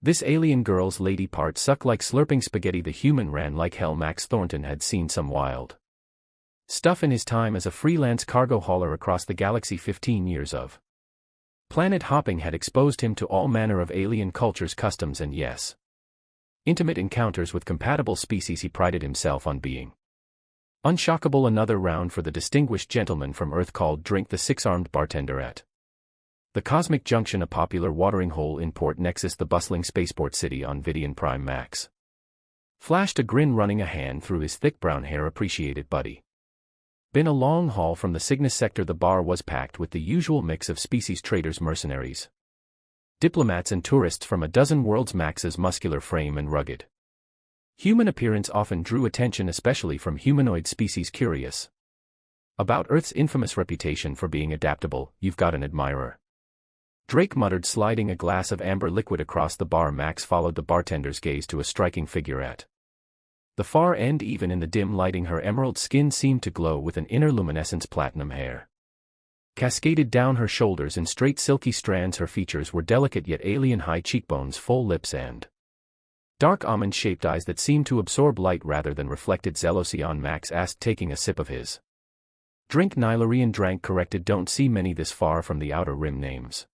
This alien girl's lady part sucked like slurping spaghetti. The human ran like hell. Max Thornton had seen some wild stuff in his time as a freelance cargo hauler across the galaxy. 15 years of planet hopping had exposed him to all manner of alien cultures, customs, and yes, intimate encounters with compatible species. He prided himself on being unshockable. Another round for the distinguished gentleman from Earth called Drink, the six-armed bartender at the Cosmic Junction, a popular watering hole in Port Nexus, the bustling spaceport city on Vidian Prime. Max flashed a grin, running a hand through his thick brown hair. Appreciated, buddy. Been a long haul from the Cygnus sector. The bar was packed with the usual mix of species: traders, mercenaries, diplomats, and tourists from a dozen worlds. Max's muscular frame and rugged human appearance often drew attention, especially from humanoid species curious about Earth's infamous reputation for being adaptable. You've got an admirer, Drake muttered, sliding a glass of amber liquid across the bar. Max followed the bartender's gaze to a striking figure at the far end. Even in the dim lighting, her emerald skin seemed to glow with an inner luminescence. Platinum hair cascaded down her shoulders in straight silky strands. Her features were delicate yet alien: high cheekbones, full lips, and dark almond-shaped eyes that seemed to absorb light rather than reflected. Zelocion, Max asked, taking a sip of his drink. Nylarian drank, corrected. Don't see many this far from the Outer Rim. Names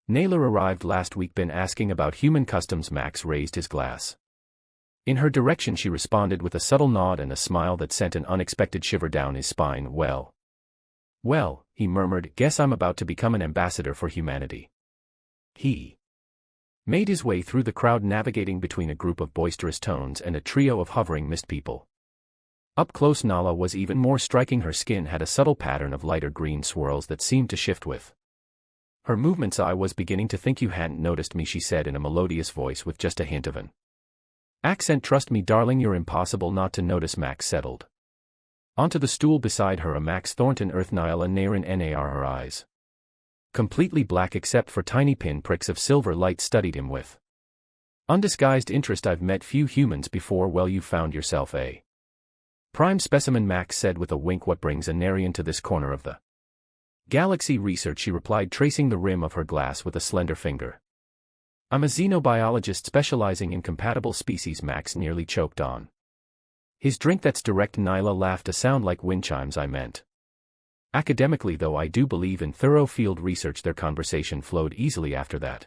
Naylor arrived last week. Been asking about human customs. Max raised his glass in her direction. She responded with a subtle nod and a smile that sent an unexpected shiver down his spine. Well, he murmured, guess I'm about to become an ambassador for humanity. He made his way through the crowd, navigating between a group of boisterous tones and a trio of hovering mist people. Up close, Nala was even more striking. Her skin had a subtle pattern of lighter green swirls that seemed to shift with her movements. I was beginning to think you hadn't noticed me, she said in a melodious voice with just a hint of an accent. Trust me, darling, you're impossible not to notice. Max settled onto the stool beside her. A Max Thornton, Earth. Nyla Naren Nar. Her eyes, completely black except for tiny pin pricks of silver light, studied him with undisguised interest. I've met few humans before. Well, you found yourself a prime specimen, Max said with a wink. What brings a Narian to this corner of the galaxy? Research, she replied, tracing the rim of her glass with a slender finger. I'm a xenobiologist specializing in compatible species. Max nearly choked on his drink. That's direct. Nyla laughed, a sound like wind chimes. I meant academically, though. I do believe in thorough field research. Their conversation flowed easily after that.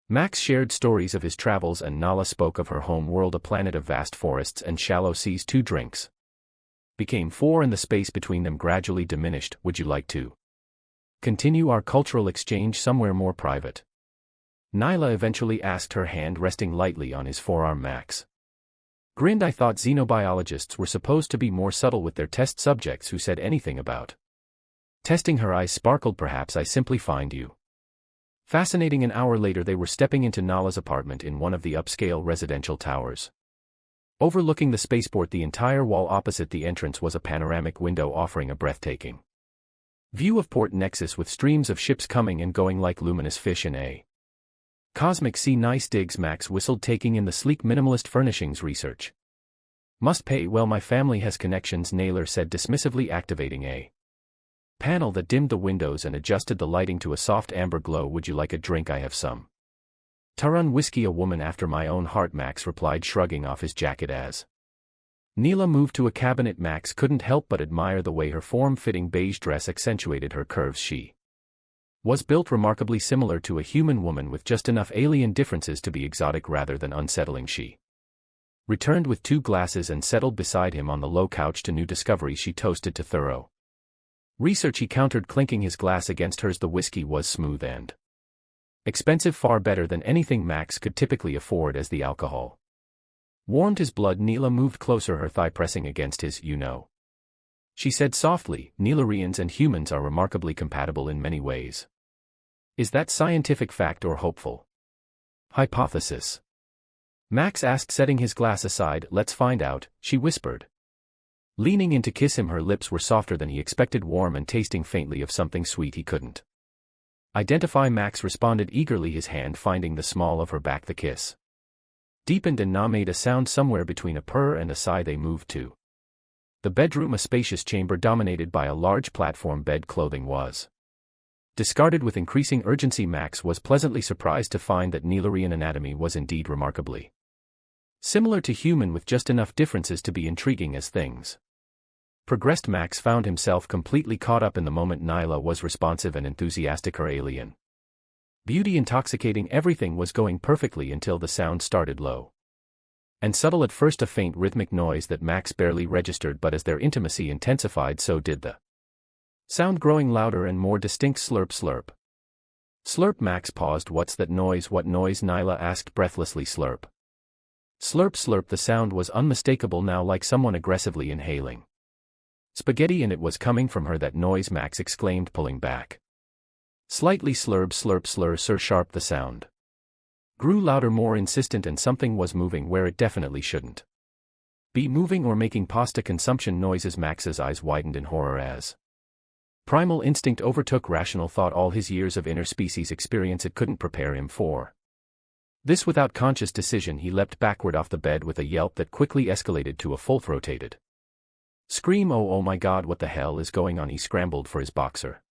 Max shared stories of his travels and Nala spoke of her home world, a planet of vast forests and shallow seas. 2 drinks became 4 and the space between them gradually diminished. Would you like to continue our cultural exchange somewhere more private? Nyla eventually asked, her hand resting lightly on his forearm. Max grinned. I thought xenobiologists were supposed to be more subtle with their test subjects. Who said anything about testing? Her eyes sparkled. Perhaps I simply find you fascinating. An hour later they were stepping into Nala's apartment in one of the upscale residential towers overlooking the spaceport. The entire wall opposite the entrance was a panoramic window offering a breathtaking view of Port Nexus, with streams of ships coming and going like luminous fish in a cosmic sea. Nice digs, Max whistled, taking in the sleek minimalist furnishings. Research must pay. Well, my family has connections, Naylor said dismissively, activating a panel that dimmed the windows and adjusted the lighting to a soft amber glow. Would you like a drink? I have some Taran whiskey, a woman after my own heart, Max replied, shrugging off his jacket as Neela moved to a cabinet. Max couldn't help but admire the way her form-fitting beige dress accentuated her curves. She was built remarkably similar to a human woman, with just enough alien differences to be exotic rather than unsettling. She returned with 2 glasses and settled beside him on the low couch. To new discoveries she toasted to thorough research, he countered, clinking his glass against hers. The whiskey was smooth and expensive, far better than anything Max could typically afford. As the alcohol warmed his blood, Neela moved closer, her thigh pressing against his. You know, she said softly, Neelarians and humans are remarkably compatible in many ways. Is that scientific fact or hopeful hypothesis? Max asked, setting his glass aside. Let's find out, she whispered, leaning in to kiss him. Her lips were softer than he expected, warm and tasting faintly of something sweet he couldn't identify. Max responded eagerly, his hand finding the small of her back. The kiss deepened and Na made a sound somewhere between a purr and a sigh. They moved to the bedroom, a spacious chamber dominated by a large platform bed. Clothing was Discarded with increasing urgency, Max was pleasantly surprised to find that Nilarian anatomy was indeed remarkably similar to human, with just enough differences to be intriguing as things progressed. Max found himself completely caught up in the moment. Nyla was responsive and enthusiastic. Her alien beauty intoxicating. Everything was going perfectly until the sound started low and subtle at first, a faint rhythmic noise that Max barely registered, but as their intimacy intensified, so did the sound, growing louder and more distinct. Slurp, slurp. Slurp. Max paused. What's that noise? What noise? Nyla asked breathlessly. Slurp. Slurp, slurp. The sound was unmistakable now, like someone aggressively inhaling spaghetti, and it was coming from her. That noise, Max exclaimed, pulling back slightly. Slurp, slurp, slur, sir. Sharp. The sound grew louder, more insistent, and something was moving where it definitely shouldn't be moving, or making pasta consumption noises. Max's eyes widened in horror as primal instinct overtook rational thought. All his years of interspecies experience, it couldn't prepare him for this. Without conscious decision, he leapt backward off the bed with a yelp that quickly escalated to a full-throated scream. Oh my God, what the hell is going on? He scrambled for his boxer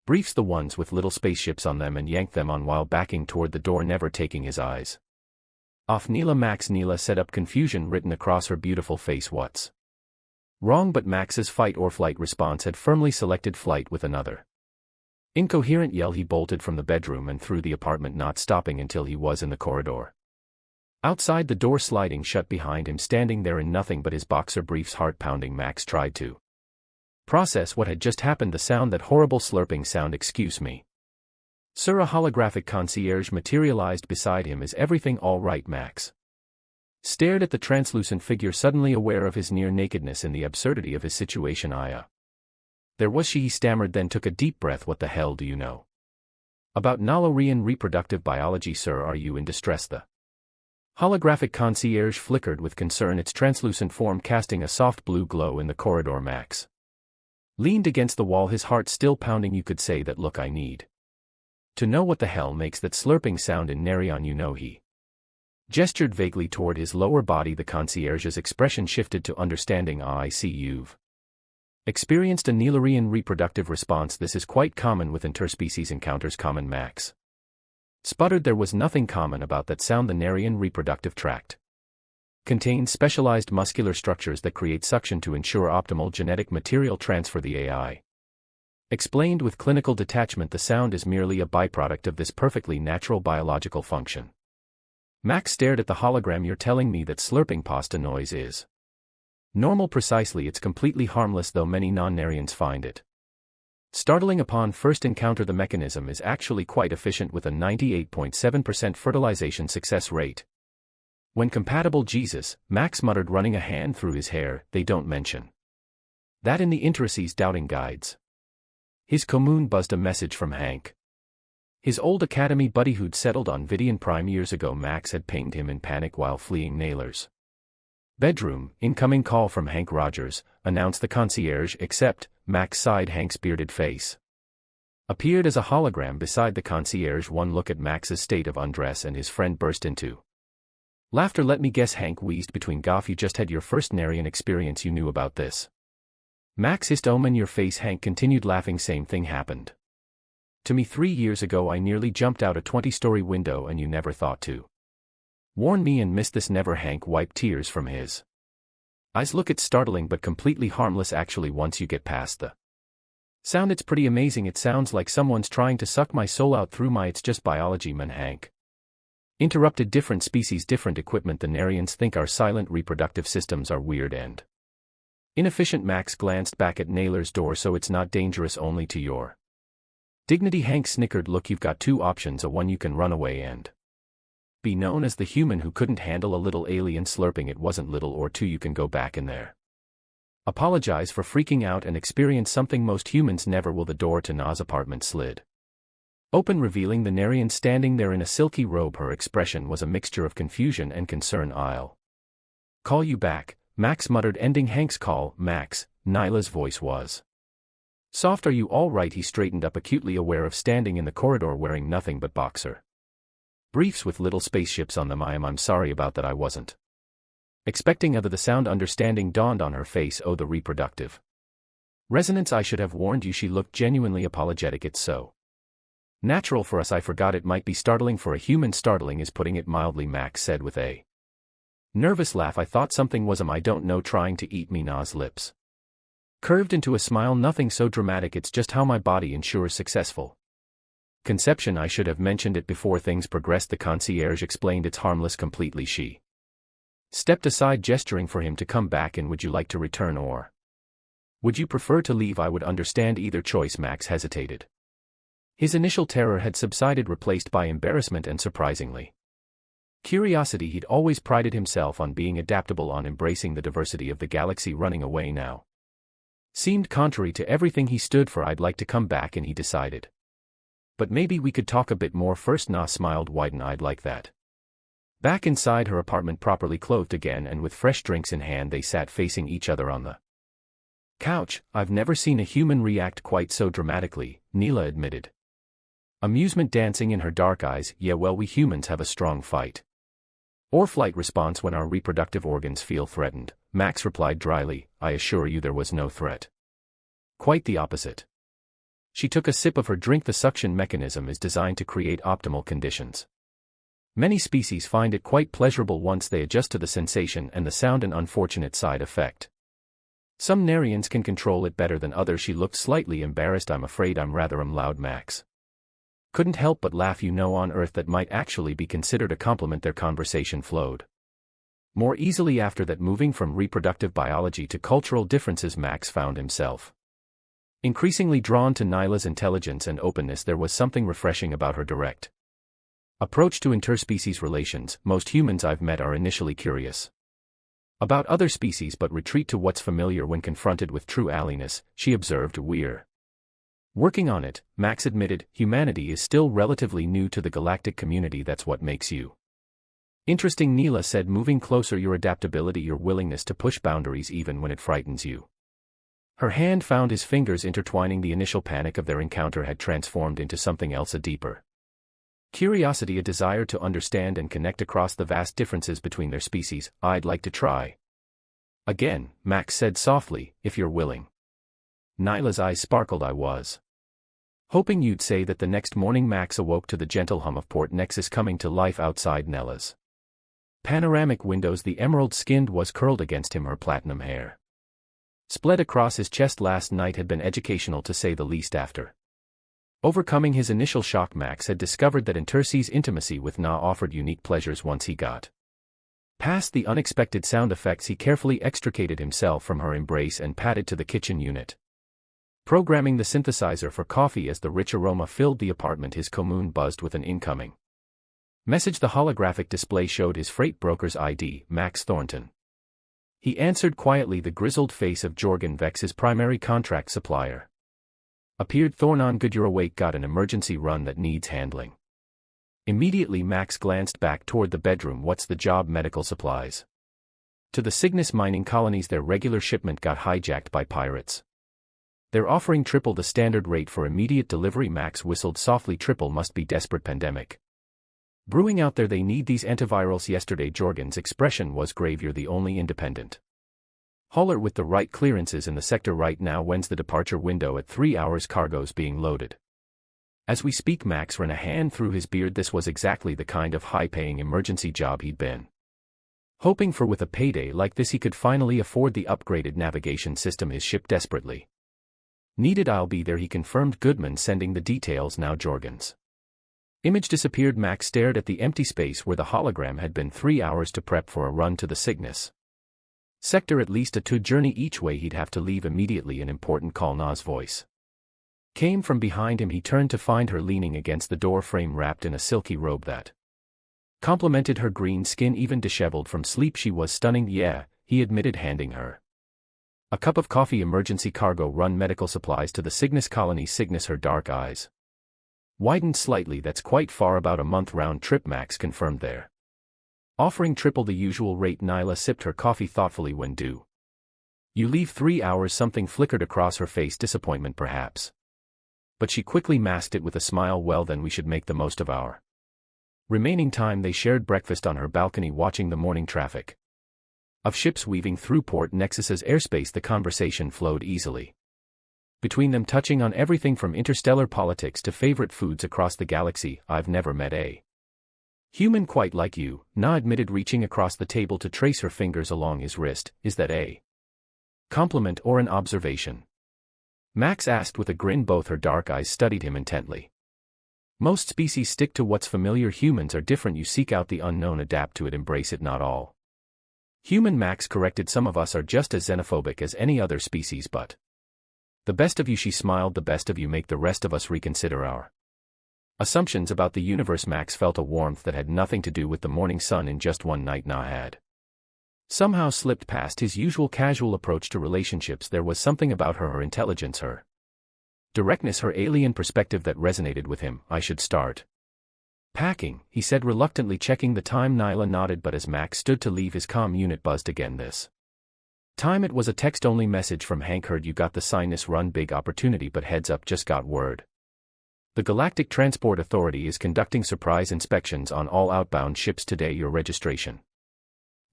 briefs, the ones with little spaceships on them, and yanked them on while backing toward the door, never taking his eyes off Nyla. Max. Nyla set up, confusion written across her beautiful face. What's wrong? But Max's fight or flight response had firmly selected flight. With another incoherent yell, he bolted from the bedroom and through the apartment, not stopping until he was in the corridor outside, the door sliding shut behind him. Standing there in nothing but his boxer briefs, heart pounding, Max tried to process what had just happened. The sound, that horrible slurping sound. Excuse me, sir. A holographic concierge materialized beside him. Is everything all right? Max stared at the translucent figure, suddenly aware of his near nakedness and the absurdity of his situation. There was she, he stammered, then took a deep breath. What the hell do you know about Nilarian reproductive biology, sir? Are you in distress? The holographic concierge flickered with concern, its translucent form casting a soft blue glow in the corridor. Max leaned against the wall, his heart still pounding. You could say that. Look, I need to know what the hell makes that slurping sound in Narion. You know, he gestured vaguely toward his lower body. The concierge's expression shifted to understanding. I see you've experienced a Nilarian reproductive response. This is quite common with interspecies encounters. Common? Max sputtered. There was nothing common about that sound. The Narian reproductive tract contains specialized muscular structures that create suction to ensure optimal genetic material transfer. The AI explained with clinical detachment. The sound is merely a byproduct of this perfectly natural biological function. Max stared at the hologram. You're telling me that slurping pasta noise is normal? Precisely. It's completely harmless, though many non-Narians find it startling upon first encounter. The mechanism is actually quite efficient, with a 98.7% fertilization success rate when compatible. Jesus, Max muttered, running a hand through his hair. They don't mention that in the intricacies doubting guides. His commune buzzed a message from Hank, his old academy buddy who'd settled on Vidian Prime years ago. Max had pinged him in panic while fleeing Naylor's bedroom. Incoming call from Hank Rogers, announced the concierge. Except, Max sighed. Hank's bearded face appeared as a hologram beside the concierge. One look at Max's state of undress and his friend burst into laughter. Let me guess, Hank wheezed between gulp. You just had your first Narian experience. You knew about this? Max hissed. Omen your face. Hank continued laughing. Same thing happened to me 3 years ago. I nearly jumped out a 20-story window, and you never thought to warn me and missed this. Never. Hank wiped tears from his eyes. Look, it's startling but completely harmless actually. Once you get past the sound, it's pretty amazing. It sounds like someone's trying to suck my soul out through my. It's just biology, man. Hank interrupted. Different species, different equipment. The Narians think our silent reproductive systems are weird and inefficient. Max glanced back at Naylor's door. So it's not dangerous, only to your dignity? Hank snickered. Look, you've got two options. One, you can run away and be known as the human who couldn't handle a little alien slurping. It wasn't little. Or two, you can go back in there, apologize for freaking out, and experience something most humans never will. The door to Na's apartment slid open, revealing the Narian standing there in a silky robe. Her expression was a mixture of confusion and concern. I'll call you back, Max muttered, ending Hank's call. Max, Nyla's voice was soft. Are you all right? He straightened up, acutely aware of standing in the corridor wearing nothing but boxer briefs with little spaceships on them. I'm sorry about that. I wasn't expecting other. The sound understanding dawned on her face. Oh, the reproductive resonance. I should have warned you. She looked genuinely apologetic. It's so Natural for us. I forgot it might be startling for a human. Startling is putting it mildly, Max said with a nervous laugh. I thought something was I don't know, trying to eat me. Na's lips curved into a smile. Nothing so dramatic, it's just how my body ensures successful conception. I should have mentioned it before things progressed, the concierge explained. It's harmless completely. She stepped aside, gesturing for him to come back. And would you like to return, or would you prefer to leave? I would understand either choice. Max hesitated. His initial terror had subsided, replaced by embarrassment and, surprisingly, curiosity. He'd always prided himself on being adaptable, on embracing the diversity of the galaxy. Running away now seemed contrary to everything he stood for. I'd like to come back, and he decided, but maybe we could talk a bit more first. Na smiled wide-eyed. Like that. Back inside her apartment, properly clothed again and with fresh drinks in hand, they sat facing each other on the couch. I've never seen a human react quite so dramatically, Neela admitted, amusement dancing in her dark eyes. Yeah, well, we humans have a strong fight or flight response when our reproductive organs feel threatened, Max replied dryly. I assure you there was no threat. Quite the opposite. She took a sip of her drink. The suction mechanism is designed to create optimal conditions. Many species find it quite pleasurable once they adjust to the sensation and the sound. An unfortunate side effect. Some Narians can control it better than others. She looked slightly embarrassed. I'm afraid I'm rather loud. Max couldn't help but laugh. You know, on Earth that might actually be considered a compliment. Their conversation flowed more easily after that. Moving from reproductive biology to cultural differences, Max found himself increasingly drawn to Nyla's intelligence and openness. There was something refreshing about her direct approach to interspecies relations. Most humans I've met are initially curious about other species but retreat to what's familiar when confronted with true allies, she observed. We're working on it, Max admitted. Humanity is still relatively new to the galactic community. That's what makes you interesting, Neela said, moving closer. Your adaptability, your willingness to push boundaries even when it frightens you. Her hand found his fingers, intertwining. The initial panic of their encounter had transformed into something else, a deeper curiosity, a desire to understand and connect across the vast differences between their species. I'd like to try again, Max said softly, if you're willing. Nyla's eyes sparkled. I was hoping you'd say that. The next morning Max awoke to the gentle hum of Port Nexus coming to life outside Nella's panoramic windows. The emerald-skinned was curled against him, her platinum hair split across his chest. Last night had been educational, to say the least. After overcoming his initial shock, Max had discovered that interseas intimacy with Na offered unique pleasures. Once he got past the unexpected sound effects, he carefully extricated himself from her embrace and padded to the kitchen unit, programming the synthesizer for coffee. As the rich aroma filled the apartment, his commune buzzed with an incoming message. The holographic display showed his freight broker's ID, Max Thornton. He answered quietly. The grizzled face of Jorgen Vex, his primary contract supplier, appeared. Thornon, good, you're awake. Got an emergency run that needs handling. Immediately Max glanced back toward the bedroom. What's the job? Medical supplies to the Cygnus mining colonies. Their regular shipment got hijacked by pirates. They're offering triple the standard rate for immediate delivery. Max whistled softly. Triple must be desperate pandemic brewing out there. They need these antivirals yesterday. Jorgen's expression was grave. You're the only independent hauler with the right clearances in the sector right now. When's the departure window? At 3 hours. Cargo's being loaded as we speak. Max ran a hand through his beard. This was exactly the kind of high-paying emergency job he'd been hoping for. With a payday like this, he could finally afford the upgraded navigation system his ship desperately needed. I'll be there, he confirmed. Goodman sending the details now. Jorgen's image disappeared. Max stared at the empty space where the hologram had been. 3 hours to prep for a run to the Cygnus sector. At least a 2 journey each way. He'd have to leave immediately. An important call. Na's voice came from behind him. He turned to find her leaning against the door frame, wrapped in a silky robe that complemented her green skin. Even disheveled from sleep, she was stunning. Yeah, he admitted, handing her a cup of coffee. Emergency cargo run, medical supplies to the Cygnus colony. Cygnus. Her dark eyes widened slightly. That's quite far, about a month round trip. Max confirmed. They're offering triple the usual rate. Nyla sipped her coffee thoughtfully. When do you leave? 3 hours. Something flickered across her face. Disappointment perhaps, but she quickly masked it with a smile. Well, then we should make the most of our remaining time. They shared breakfast on her balcony, watching the morning traffic of ships weaving through Port Nexus's airspace. The conversation flowed easily. Between them touching on everything from interstellar politics to favorite foods across the galaxy. I've never met a human quite like you, Na admitted, reaching across the table to trace her fingers along his wrist. Is that a compliment or an observation? Max asked with a grin. Both her dark eyes studied him intently. Most species stick to what's familiar. Humans are different. You seek out the unknown, adapt to it, embrace it. Not all human, Max corrected. Some of us are just as xenophobic as any other species, but the best of you, she smiled, the best of you make the rest of us reconsider our assumptions about the universe. Max felt a warmth that had nothing to do with the morning sun in just one night. Na had somehow slipped past his usual casual approach to relationships. There was something about her intelligence, her directness, her alien perspective that resonated with him. I should start packing, he said reluctantly, checking the time. Nyla nodded, but as Max stood to leave, his comm unit buzzed again. This time it was a text-only message from Hank. Heard you got the sinus run, big opportunity, but heads up, just got word. The Galactic Transport Authority is conducting surprise inspections on all outbound ships today. Your registration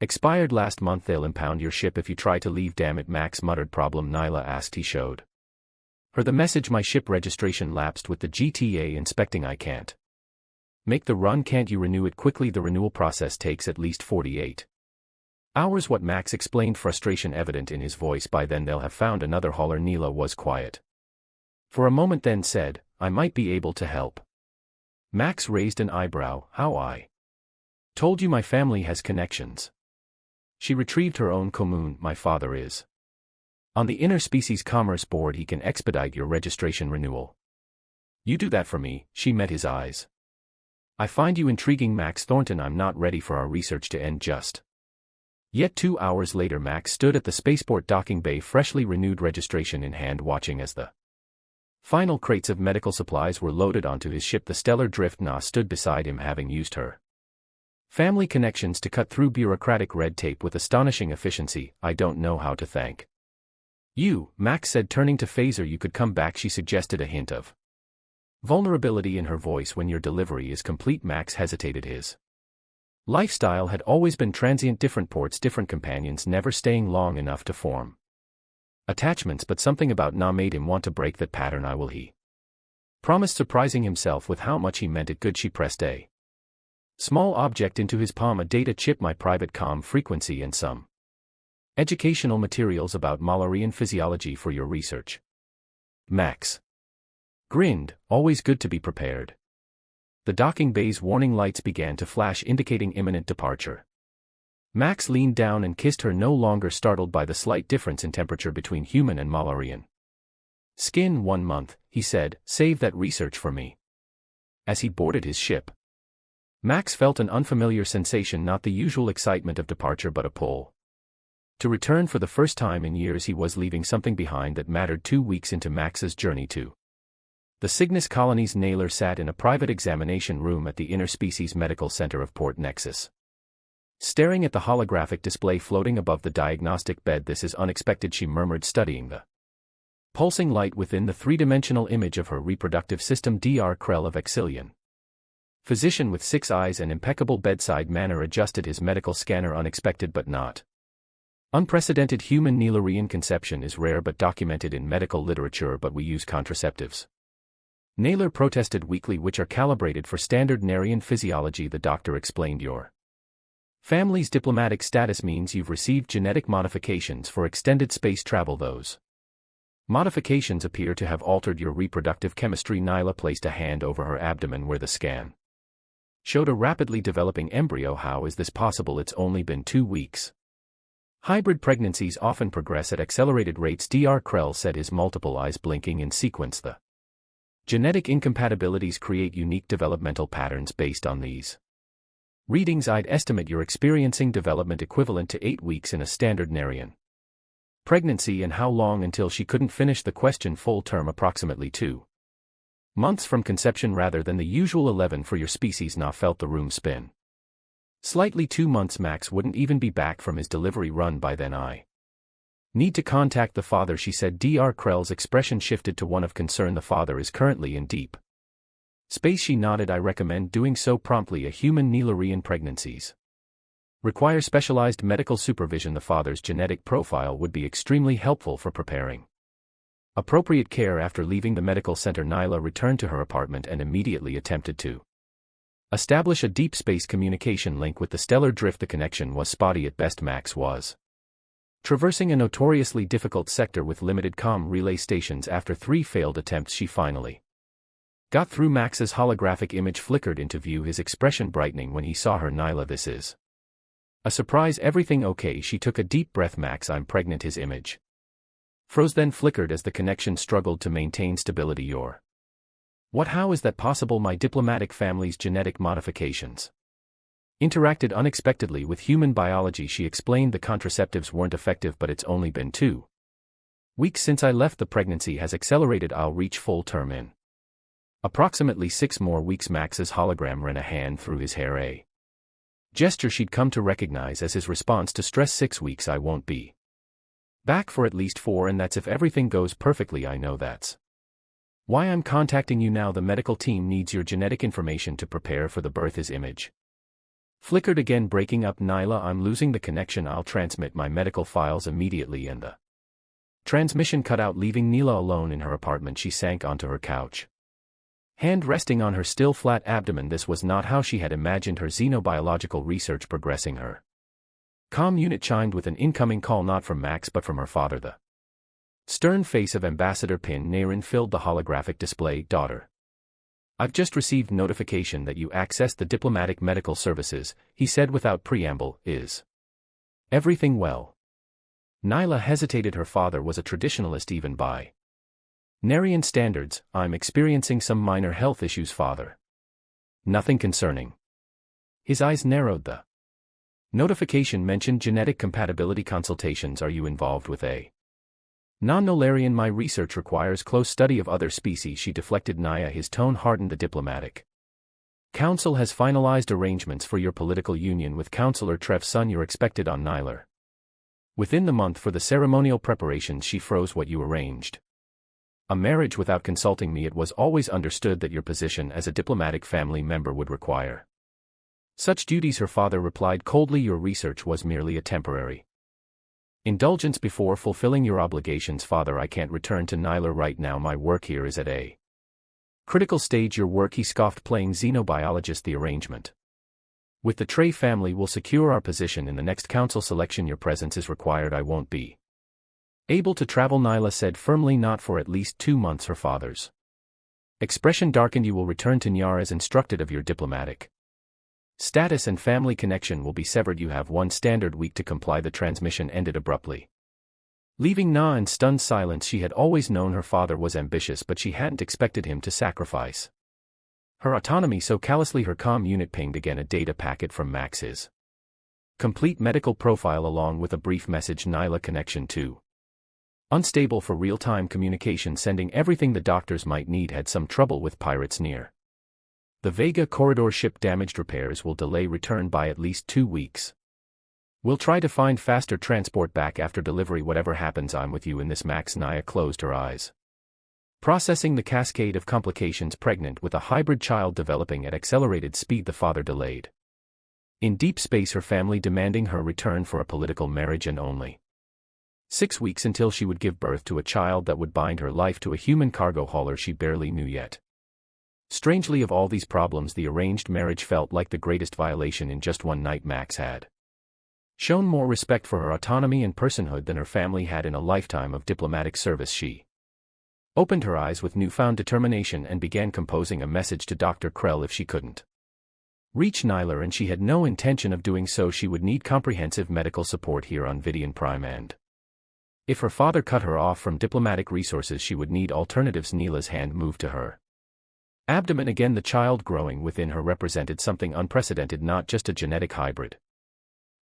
expired last month. They'll impound your ship if you try to leave. Damn it, Max muttered. Problem? Nyla asked. He showed her the message. My ship registration lapsed with the GTA inspecting. I can't make the run. Can't you renew it quickly? The renewal process takes at least 48 hours. What? Max explained, frustration evident in his voice. By then they'll have found another hauler. Neela was quiet for a moment, then said, I might be able to help. Max raised an eyebrow. How? I told you my family has connections. She retrieved her own commune. My father is on the Interspecies Commerce Board. He can expedite your registration renewal. You do that for me? She met his eyes. I find you intriguing, Max Thornton. I'm not ready for our research to end just yet. 2 hours later, Max stood at the spaceport docking bay, freshly renewed registration in hand, watching as the final crates of medical supplies were loaded onto his ship, the Stellar Drift. Na stood beside him, having used her family connections to cut through bureaucratic red tape with astonishing efficiency. I don't know how to thank you, Max said, turning to Phaser. You could come back, she suggested, a hint of vulnerability in her voice. When your delivery is complete. Max hesitated. His lifestyle had always been transient, different ports, different companions, never staying long enough to form attachments, but something about Na made him want to break that pattern. I will, he promised, surprising himself with how much he meant it. Good. She pressed a small object into his palm, a data chip, my private comm frequency, and some educational materials about Malarian physiology for your research. Max grinned. Always good to be prepared. The docking bay's warning lights began to flash, indicating imminent departure. Max leaned down and kissed her, no longer startled by the slight difference in temperature between human and Malarian skin. 1 month, he said. Save that research for me. As he boarded his ship, Max felt an unfamiliar sensation, not the usual excitement of departure, but a pull to return. For the first time in years, he was leaving something behind that mattered. 2 weeks into Max's journey to the Cygnus colonies, Naylor sat in a private examination room at the Interspecies Medical Center of Port Nexus, staring at the holographic display floating above the diagnostic bed. This is unexpected, she murmured, studying the pulsing light within the three-dimensional image of her reproductive system. Dr. Krell of Exilian, physician with 6 eyes and impeccable bedside manner, adjusted his medical scanner. Unexpected but not unprecedented. Human Neilarian conception is rare but documented in medical literature, but we use contraceptives, Naylor protested weakly, which are calibrated for standard Narian physiology. The doctor explained. Your family's diplomatic status means you've received genetic modifications for extended space travel. Those modifications appear to have altered your reproductive chemistry. Nyla placed a hand over her abdomen where the scan showed a rapidly developing embryo. How is this possible? It's only been 2 weeks. Hybrid pregnancies often progress at accelerated rates, Dr. Krell said, his multiple eyes blinking in sequence. The genetic incompatibilities create unique developmental patterns. Based on these readings, I'd estimate you're experiencing development equivalent to 8 weeks in a standard Narian pregnancy. And how long until? She couldn't finish the question. Full term, approximately 2 months from conception rather than the usual 11 for your species. Na felt the room spin slightly. 2 months. Max wouldn't even be back from his delivery run by then. I need to contact the father, she said. Dr. Krell's expression shifted to one of concern. The father is currently in deep space. She nodded. I recommend doing so promptly. A human Neilarian pregnancies require specialized medical supervision. The father's genetic profile would be extremely helpful for preparing Appropriate care. After leaving the medical center, Nyla returned to her apartment and immediately attempted to establish a deep space communication link with the stellar drift. The connection was spotty at best. Max was traversing a notoriously difficult sector with limited comm relay stations. After 3 failed attempts, she finally got through. Max's holographic image flickered into view, his expression brightening when he saw her. Nyla, this is a surprise. Everything okay? She took a deep breath. Max, I'm pregnant. His image froze, then flickered as the connection struggled to maintain stability. You're what? How is that possible? My diplomatic family's genetic modifications interacted unexpectedly with human biology. She explained the contraceptives weren't effective, but it's only been 2 weeks since I left. The pregnancy has accelerated. I'll reach full term in approximately 6 more weeks. Max's hologram ran a hand through his hair, a gesture she'd come to recognize as his response to stress. 6 weeks? I won't be back for at least 4, and that's if everything goes perfectly. I know that's why I'm contacting you now. The medical team needs your genetic information to prepare for the birth. His image flickered again, breaking up. Nyla, I'm losing the connection. I'll transmit my medical files immediately. And the transmission cut out, leaving Nyla alone in her apartment. She sank onto her couch, hand resting on her still flat abdomen. This was not how she had imagined her xenobiological research progressing. Her comm unit chimed with an incoming call, not from Max but from her father. The stern face of Ambassador Pin Naren filled the holographic display. Daughter, I've just received notification that you accessed the diplomatic medical services, he said without preamble. Is everything well? Nyla hesitated. Her father was a traditionalist even by Narian standards. I'm experiencing some minor health issues, father. Nothing concerning. His eyes narrowed. The notification mentioned genetic compatibility consultations. Are you involved with a non-Nolarian? My research requires close study of other species. She deflected. Naya, his tone hardened. The diplomatic council has finalized arrangements for your political union with Councillor Trev's son. You're expected on Nyla within the month for the ceremonial preparations. She froze. What? You arranged a marriage without consulting me? It was always understood that your position as a diplomatic family member would require such duties, her father replied coldly. Your research was merely a temporary indulgence before fulfilling your obligations, father. I can't return to Nyla right now. My work here is at a critical stage. Your work? He scoffed, playing xenobiologist. The arrangement with the Trey family will secure our position in the next council selection. Your presence is required. I won't be able to travel, Nyla said firmly. Not for at least 2 months. Her father's expression darkened. You will return to Nyar as instructed. Of your diplomatic status and family connection will be severed. You have 1 standard week to comply. The transmission ended abruptly, leaving Na in stunned silence. She had always known her father was ambitious, but she hadn't expected him to sacrifice her autonomy so callously. Her comm unit pinged again, a data packet from Max's complete medical profile along with a brief message. Nyla, connection too unstable for real-time communication, sending everything the doctors might need. Had some trouble with pirates near the Vega corridor. Ship damaged. Repairs will delay return by at least 2 weeks. We'll try to find faster transport back after delivery. Whatever happens, I'm with you in this, Max. Naya closed her eyes, processing the cascade of complications. Pregnant with a hybrid child developing at accelerated speed. The father delayed in deep space. Her family demanding her return for a political marriage, and only 6 weeks until she would give birth to a child that would bind her life to a human cargo hauler she barely knew yet. Strangely, of all these problems, the arranged marriage felt like the greatest violation. In just one night, Max had shown more respect for her autonomy and personhood than her family had in a lifetime of diplomatic service. She opened her eyes with newfound determination and began composing a message to Dr. Krell. If she couldn't reach Nyla, and she had no intention of doing so, she would need comprehensive medical support here on Vidian Prime, and if her father cut her off from diplomatic resources, she would need alternatives. Nyla's hand moved to her abdomen again. The child growing within her represented something unprecedented, not just a genetic hybrid,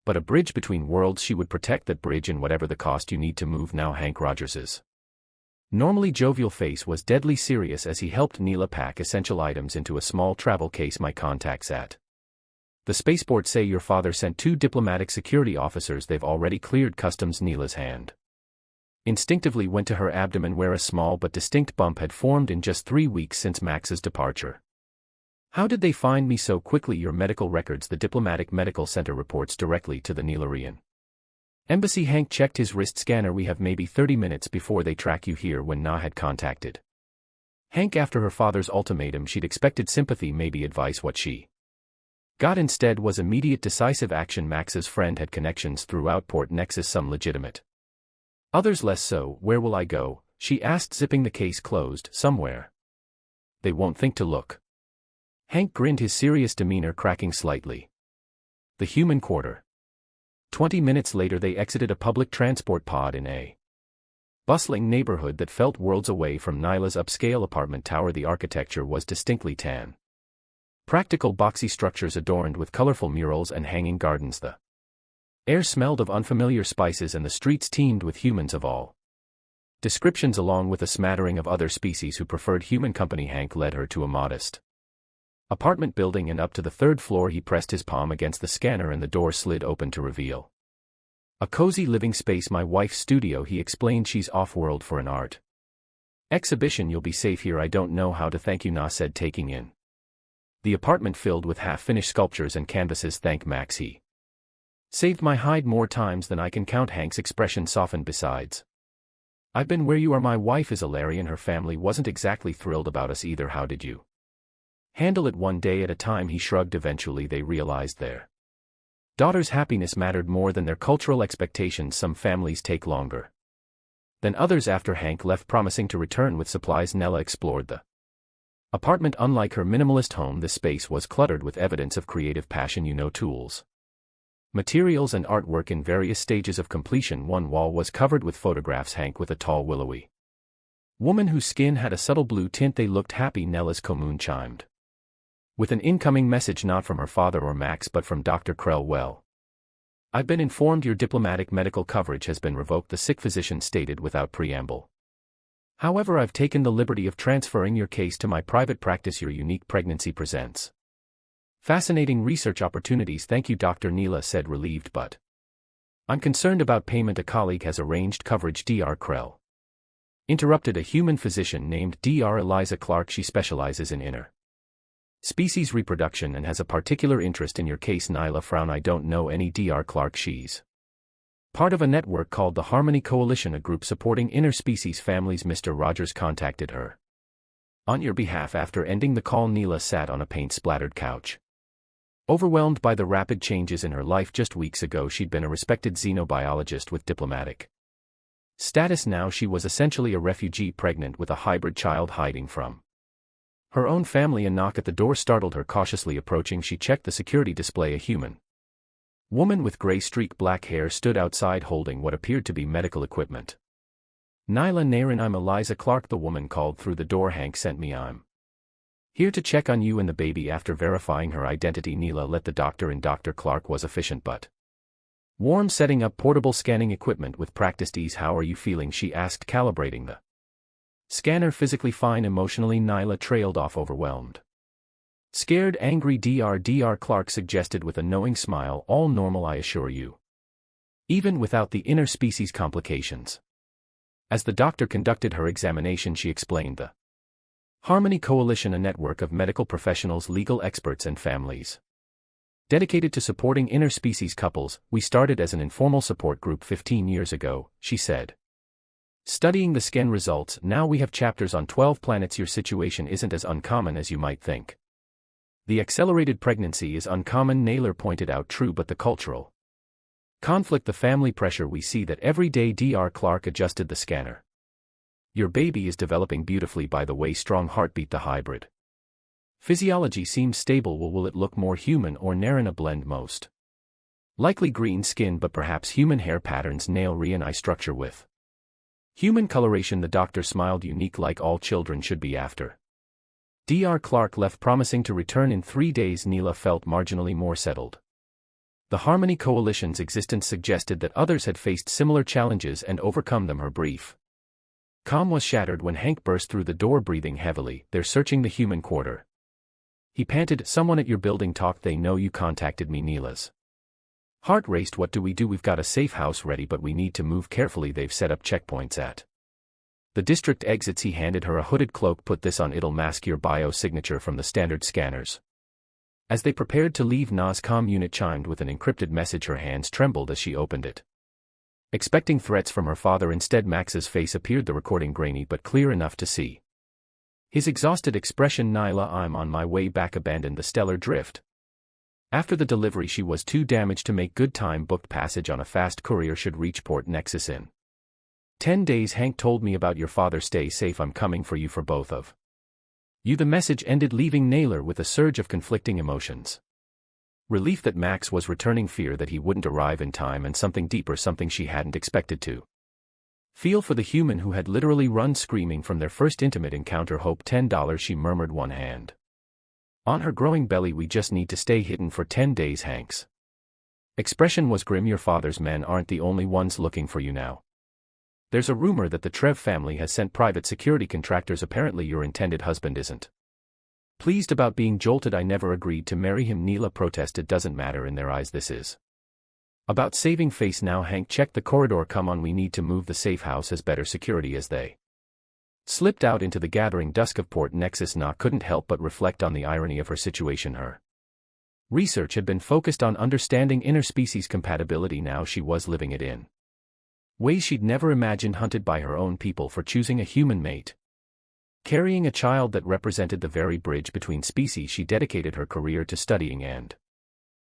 but a bridge between worlds. She would protect that bridge, and whatever the cost. You need to move now. Hank Rogers's normally jovial face was deadly serious as he helped Nyla pack essential items into a small travel case. My contacts at the spaceport say your father sent 2 diplomatic security officers. They've already cleared customs. Nyla's hand instinctively went to her abdomen, where a small but distinct bump had formed in just 3 weeks since Max's departure. How did they find me so quickly? Your medical records. The diplomatic medical center reports directly to the Nylarian Embassy. Hank checked his wrist scanner. We have maybe 30 minutes before they track you here. When Na had contacted Hank after her father's ultimatum, she'd expected sympathy, maybe advice. What she got instead was immediate decisive action. Max's friend had connections throughout Port Nexus, some legitimate, others less so. Where will I go? She asked, zipping the case closed. Somewhere they won't think to look. Hank grinned, his serious demeanor cracking slightly. The human quarter. 20 minutes later they exited a public transport pod in a bustling neighborhood that felt worlds away from Nyla's upscale apartment tower. The architecture was distinctly tan. Practical boxy structures adorned with colorful murals and hanging gardens. The air smelled of unfamiliar spices and the streets teemed with humans of all descriptions, along with a smattering of other species who preferred human company. Hank led her to a modest apartment building, and up to the third floor. He pressed his palm against the scanner and the door slid open to reveal a cozy living space. My wife's studio, he explained. She's off-world for an art exhibition. You'll be safe here. I don't know how to thank you, Na said, taking in the apartment filled with half-finished sculptures and canvases. Thank Max, he saved my hide more times than I can count. Hank's expression softened. Besides, I've been where you are. My wife is a Larry and her family wasn't exactly thrilled about us either. How did you handle it? One day at a time, he shrugged. Eventually they realized their daughter's happiness mattered more than their cultural expectations. Some families take longer than others. After Hank left, promising to return with supplies, Nella explored the apartment. Unlike her minimalist home, this space was cluttered with evidence of creative passion. Tools, materials and artwork in various stages of completion. One wall was covered with photographs. Hank with a tall, willowy woman whose skin had a subtle blue tint. They looked happy. Nella's commune chimed with an incoming message, not from her father or Max but from Dr. Krell. Well, I've been informed your diplomatic medical coverage has been revoked, the sick physician stated without preamble. However, I've taken the liberty of transferring your case to my private practice. Your unique pregnancy presents fascinating research opportunities. Thank you, Dr. Neela said, relieved, but I'm concerned about payment. A colleague has arranged coverage. Dr. Krell interrupted, a human physician named Dr. Eliza Clark. She specializes in inner species reproduction and has a particular interest in your case. Nyla frowned. I don't know any Dr. Clark. She's part of a network called the Harmony Coalition, a group supporting interspecies families. Mr. Rogers contacted her on your behalf. After ending the call, Neela sat on a paint-splattered couch, overwhelmed by the rapid changes in her life. Just weeks ago she'd been a respected xenobiologist with diplomatic status. Now she was essentially a refugee, pregnant with a hybrid child hiding from her own family. A knock at the door startled her. Cautiously approaching, she checked the security display. A human woman with gray-streaked black hair stood outside holding what appeared to be medical equipment. Nyla Naren, I'm Eliza Clark, the woman called through the door. Hank sent me. I'm here to check on you and the baby. After verifying her identity, Neela let the doctor in. Dr. Clark was efficient but warm, setting up portable scanning equipment with practiced ease. How are you feeling? She asked, calibrating the scanner. Physically fine. Emotionally, Nyla trailed off, overwhelmed, scared, angry. Dr. Clark suggested with a knowing smile, all normal, I assure you, even without the interspecies complications. As the doctor conducted her examination, she explained the Harmony Coalition, a network of medical professionals, legal experts and families dedicated to supporting interspecies couples. We started as an informal support group 15 years ago, she said, studying the scan results. Now we have chapters on 12 planets. Your situation isn't as uncommon as you might think. The accelerated pregnancy is uncommon, Naylor pointed out. True, but the cultural conflict, the family pressure, we see that every day. Dr. Clark adjusted the scanner. Your baby is developing beautifully, by the way. Strong heartbeat. The hybrid physiology seems stable. Will it look more human or Naren? A blend, most likely green skin, but perhaps human hair patterns, nail and eye structure with human coloration. The doctor smiled. Unique, like all children should be. After Dr. Clark left, promising to return in 3 days, Neela felt marginally more settled. The Harmony Coalition's existence suggested that others had faced similar challenges and overcome them. Her brief calm was shattered when Hank burst through the door, breathing heavily. They're searching the human quarter, he panted. Someone at your building talked. They know you contacted me. Neela's heart raced. What do we do? We've got a safe house ready, but we need to move carefully. They've set up checkpoints at the district exits. He handed her a hooded cloak. Put this on, it'll mask your bio-signature from the standard scanners. As they prepared to leave, Na's comm unit chimed with an encrypted message. Her hands trembled as she opened it. Expecting threats from her father instead, Max's face appeared, the recording grainy but clear enough to see. His exhausted expression. Nyla, I'm on my way back. Abandoned the stellar drift. After the delivery she was too damaged to make good time. Booked passage on a fast courier, should reach Port Nexus in 10 days. Hank told me about your father. Stay safe, I'm coming for you, for both of you. The message ended, leaving Naylor with a surge of conflicting emotions. Relief that Max was returning, fear that he wouldn't arrive in time, and something deeper, something she hadn't expected to feel for the human who had literally run screaming from their first intimate encounter. Hope. $10, she murmured, one hand on her growing belly. We just need to stay hidden for 10 days. Hank's expression was grim. Your father's men aren't the only ones looking for you now. There's a rumor that the Trev family has sent private security contractors. Apparently your intended husband isn't pleased about being jolted. I never agreed to marry him, Neela protested. Doesn't matter, in their eyes this is about saving face now. Hank checked the corridor. Come on, we need to move. The safe house has better security. As they slipped out into the gathering dusk of Port Nexus, Na couldn't help but reflect on the irony of her situation. Her research had been focused on understanding interspecies compatibility. Now she was living it in ways she'd never imagined. Hunted by her own people for choosing a human mate, carrying a child that represented the very bridge between species. She dedicated her career to studying, and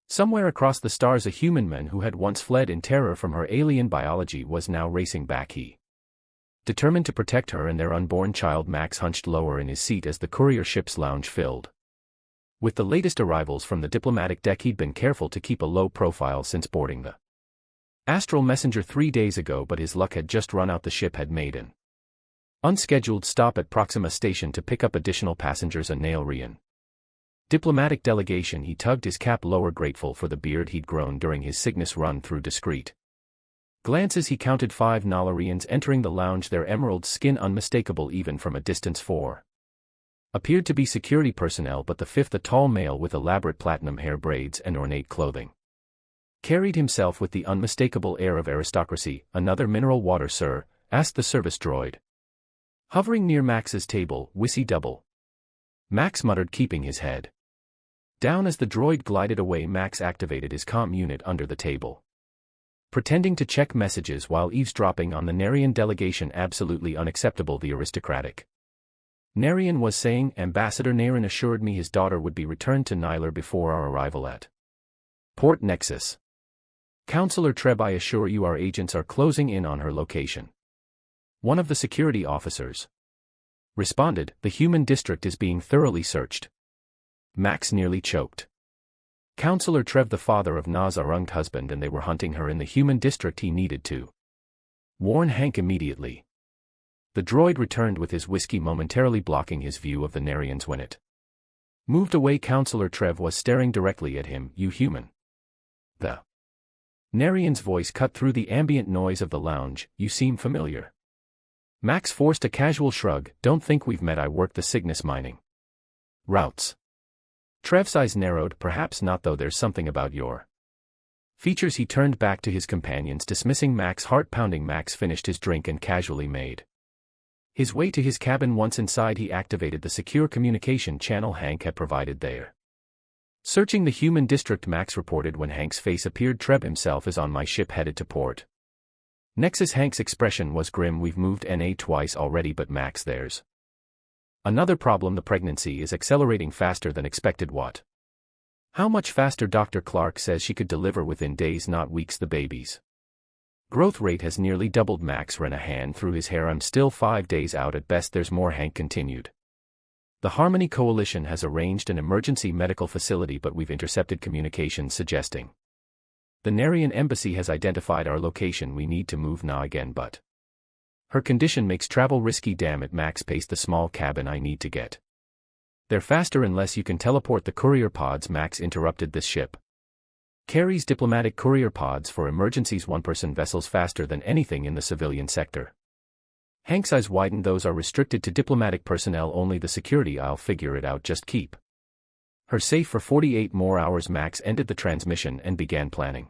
somewhere across the stars a human man who had once fled in terror from her alien biology was now racing back. He determined to protect her and their unborn child. Max hunched lower in his seat as the courier ship's lounge filled with the latest arrivals from the diplomatic deck. He'd been careful to keep a low profile since boarding the Astral Messenger 3 days ago, but his luck had just run out. The ship had made an unscheduled stop at Proxima Station to pick up additional passengers, a Nailrian diplomatic delegation. He tugged his cap lower, grateful for the beard he'd grown during his Cygnus run. Through discreet glances he counted 5 Nalarians entering the lounge, their emerald skin unmistakable even from a distance. 4 appeared to be security personnel, but the 5th, a tall male with elaborate platinum hair braids and ornate clothing, carried himself with the unmistakable air of aristocracy. Another mineral water, sir? Asked the service droid, hovering near Max's table. Whiskey double, Max muttered, keeping his head down as the droid glided away. Max activated his comm unit under the table, pretending to check messages while eavesdropping on the Narian delegation. Absolutely unacceptable, the aristocratic Narian was saying. Ambassador Naren assured me his daughter would be returned to Nyler before our arrival at Port Nexus. Counselor Treb, I assure you our agents are closing in on her location. One of the security officers responded. The human district is being thoroughly searched. Max nearly choked. Counselor Trev, the father of Na's arrunged husband, and they were hunting her in the human district. He needed to warn Hank immediately. The droid returned with his whiskey, momentarily blocking his view of the Narians. When it moved away, Counselor Trev was staring directly at him. You human. The Narian's voice cut through the ambient noise of the lounge. You seem familiar. Max forced a casual shrug. Don't think we've met. I work the Cygnus mining routes. Trev's eyes narrowed. Perhaps not, though. There's something about your features. He turned back to his companions, dismissing Max. Heart pounding. Max finished his drink and casually made his way to his cabin. Once inside, he activated the secure communication channel Hank had provided there. Searching the human district, Max reported when Hank's face appeared. Treb himself is on my ship headed to port Nexus. Hank's expression was grim. We've moved NA twice already, but Max, there's another problem. The pregnancy is accelerating faster than expected. What? How much faster? Dr. Clark says she could deliver within days, not weeks. The baby's growth rate has nearly doubled. Max ran a hand through his hair. I'm still 5 days out at best. There's more, Hank continued. The Harmony Coalition has arranged an emergency medical facility, but we've intercepted communications suggesting the Narian embassy has identified our location. We need to move now again, but her condition makes travel risky. Damn it, Max paced the small cabin. I need to get there faster unless you can teleport the courier pods. Max interrupted. This ship carries diplomatic courier pods for emergencies, one-person vessels, faster than anything in the civilian sector. Hank's eyes widened. Those are restricted to diplomatic personnel only. The security, I'll figure it out. Just keep her safe for 48 more hours. Max ended the transmission and began planning.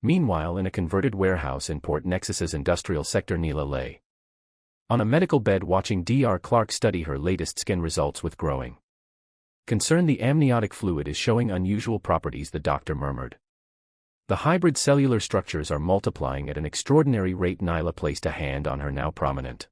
Meanwhile, in a converted warehouse in Port Nexus's industrial sector, Neela lay on a medical bed watching Dr. Clark study her latest skin results with growing concern. The amniotic fluid is showing unusual properties, the doctor murmured. The hybrid cellular structures are multiplying at an extraordinary rate. Nyla placed a hand on her now prominent